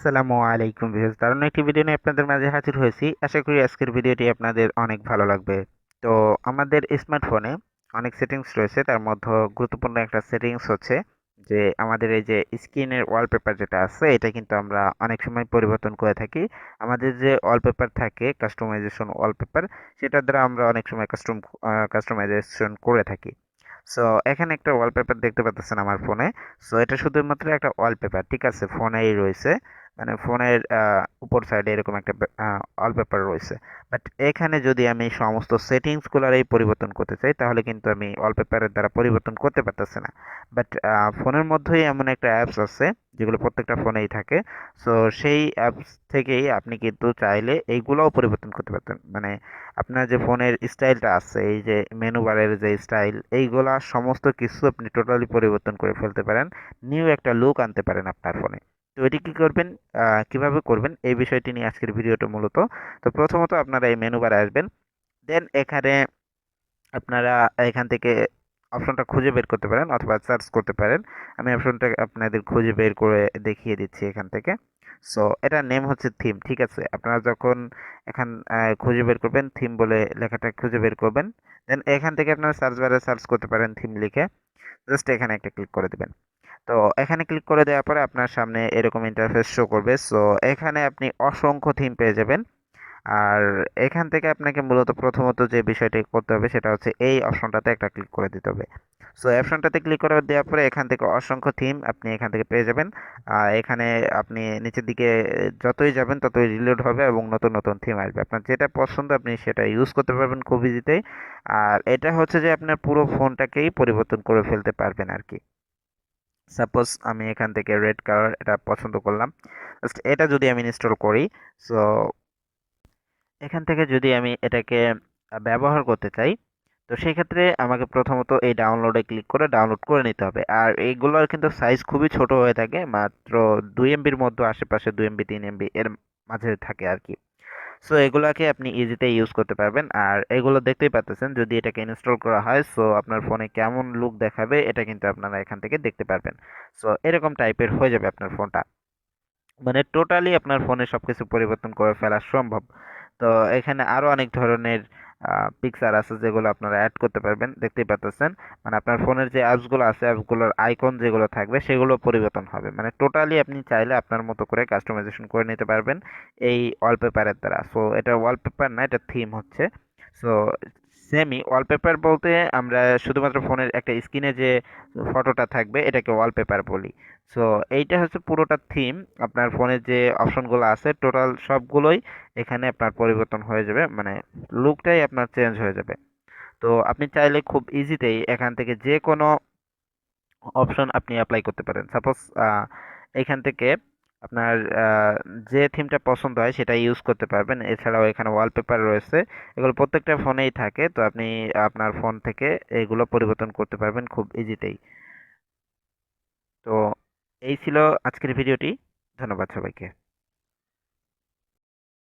আসসালামু আলাইকুম ভিউয়ার্স, দারুণ একটি ভিডিও নিয়ে আপনাদের মাঝে হাজির হয়েছি। আশা করি আজকের ভিডিওটি আপনাদের অনেক ভালো লাগবে। তো আমাদের স্মার্টফোনে অনেক সেটিংস রয়েছে, তার মধ্যে গুরুত্বপূর্ণ একটা সেটিংস হচ্ছে যে আমাদের এই যে স্ক্রিনের ওয়ালপেপার যেটা আছে, এটা কিন্তু আমরা অনেক সময় পরিবর্তন করে থাকি। আমাদের যে ওয়ালপেপার থাকে কাস্টমাইজেশন ওয়ালপেপার, সেটার দ্বারা আমরা অনেক সময় কাস্টমাইজেশন করে থাকি। সো এখানে একটা ওয়ালপেপার দেখতে পাচ্ছেন আমার ফোনে। সো এটা শুধুমাত্র একটা ওয়ালপেপার, ঠিক আছে, ফোনেই রয়েছে, মানে ফোনের উপর সাইডে এরকম একটা ওয়ালপেপার রয়েছে। বাট এখানে যদি আমি সমস্ত সেটিংসগুলোর পরিবর্তন করতে চাই, তাহলে কিন্তু আমি ওয়ালপেপারের দ্বারা পরিবর্তন করতে পারতেছি না। বাট ফোনের মধ্যেই এমন একটা অ্যাপস আছে যেগুলো প্রত্যেকটা ফোনেই থাকে। সো সেই অ্যাপস থেকেই আপনি কিন্তু চাইলে এইগুলোও পরিবর্তন করতে পারতেন, মানে আপনার যে ফোনের স্টাইলটা আছে, এই যে মেনু বারের যে স্টাইল, এইগুলা সমস্ত কিছু আপনি টোটালি পরিবর্তন করে ফেলতে পারেন, নিউ একটা লুক আনতে পারেন আপনার ফোনে। তো এটি কি করবেন, কিভাবে করবেন, এই বিষয়টি নিয়ে আজকের ভিডিওটা মূলত। তো প্রথমত আপনারা এই মেনু বারে আসবেন, দেন এখানে আপনারা এখান থেকে অপশনটা খুঁজে বের করতে পারেন অথবা সার্চ করতে পারেন। আমি অপশনটা আপনাদের খুঁজে বের করে দেখিয়ে দিচ্ছি এখান থেকে। সো এটার নেম হচ্ছে থিম, ঠিক আছে। আপনারা যখন এখান খুঁজে বের করবেন, থিম বলে লেখাটা খুঁজে বের করবেন, দেন এখান থেকে আপনারা সার্চ বারে সার্চ করতে পারেন থিম লিখে, জাস্ট এখানে একটা ক্লিক করে দেবেন। তো এখানে ক্লিক করে দেওয়ার পরে আপনার সামনে এরকম ইন্টারফেস শো করবে। সো এখানে আপনি অসংখ্য থিম পেয়ে যাবেন। আর এখান থেকে আপনাকে মূলত প্রথমত যে বিষয়টি করতে হবে সেটা হচ্ছে এই অপশনটাতে একটা ক্লিক করে দিতে হবে। সো এই অপশনটাতে ক্লিক করে দেওয়ার পরে এখান থেকে অসংখ্য থিম আপনি এখান থেকে পেয়ে যাবেন। এখানে আপনি নিচের দিকে যতই যাবেন ততই রিলোড হবে এবং নতুন নতুন থিম আসবে। আপনার যেটা পছন্দ আপনি সেটা ইউজ করতে পারবেন খুব ইজিতেই। আর এটা হচ্ছে যে আপনার পুরো ফোনটাকেই পরিবর্তন করে ফেলতে পারবেন আর কি। সাপোজ আমি এখান থেকে রেড কালার এটা পছন্দ করলাম, জাস্ট এটা যদি আমি ইনস্টল করি, সো এখান থেকে যদি আমি এটাকে ব্যবহার করতে চাই, তো সেই ক্ষেত্রে আমাকে প্রথমত এই ডাউনলোডে ক্লিক করে ডাউনলোড করে নিতে হবে। আর এইগুলোর কিন্তু সাইজ খুবই ছোট হয়ে থাকে, মাত্র 2 এমবির মধ্যে, আশেপাশে 2 এমবি 3 এমবি এর মাঝে থাকে আর কি। সো এগুলাকে আপনি ইজিতে ইউজ করতে পারবেন। আর এগুলো দেখতেই পাচ্ছেন যদি এটাকে ইনস্টল করা হয়, সো আপনার ফোনে কেমন লুক দেখাবে এটা কিন্তু আপনারা এখান থেকে দেখতে পারবেন। সো এরকম টাইপের হয়ে যাবে আপনার ফোনটা, মানে টোটালি আপনার ফোনে সবকিছু পরিবর্তন করে ফেলা সম্ভব। তো এখানে আরো অনেক ধরনের পিকচার আছে যেগুলো আপনারা অ্যাড করতে পারবেন, দেখতেই পাচ্ছেন। মানে আপনার ফোনের যে অ্যাপসগুলো আছে, অ্যাপসগুলোর আইকন যেগুলো থাকবে সেগুলো পরিবর্তন হবে, মানে টোটালি আপনি চাইলে আপনার মতো করে কাস্টমাইজেশন করে নিতে পারবেন এই ওয়ালপেপারের দ্বারা। সো এটা ওয়ালপেপার না, এটা থিম হচ্ছে। সো সেমি ওয়ালপেপার বলতে আমরা শুধুমাত্র ফোনের একটা স্ক্রিনে যে ফটোটা থাকবে এটাকে ওয়ালপেপার বলি। সো এইটা হচ্ছে পুরোটা থিম, আপনার ফোনের যে অপশনগুলো আছে টোটাল সবগুলোই এখানে আপনার পরিবর্তন হয়ে যাবে, মানে লুকটাই আপনার চেঞ্জ হয়ে যাবে। তো আপনি চাইলে খুব ইজিতেই এখান থেকে যে কোনো অপশন আপনি অ্যাপ্লাই করতে পারেন। সাপোজ এখান থেকে আপনার যে থিমটা পছন্দ হয় সেটা ইউজ করতে পারবেন। এছাড়াও এখানে ওয়ালপেপার রয়েছে, এগুলো প্রত্যেকটা ফোনেই থাকে। তো আপনি আপনার ফোন থেকে এগুলো পরিবর্তন করতে পারবেন খুব ইজিতেই। তো এই ছিল আজকের ভিডিওটি। ধন্যবাদ সবাইকে।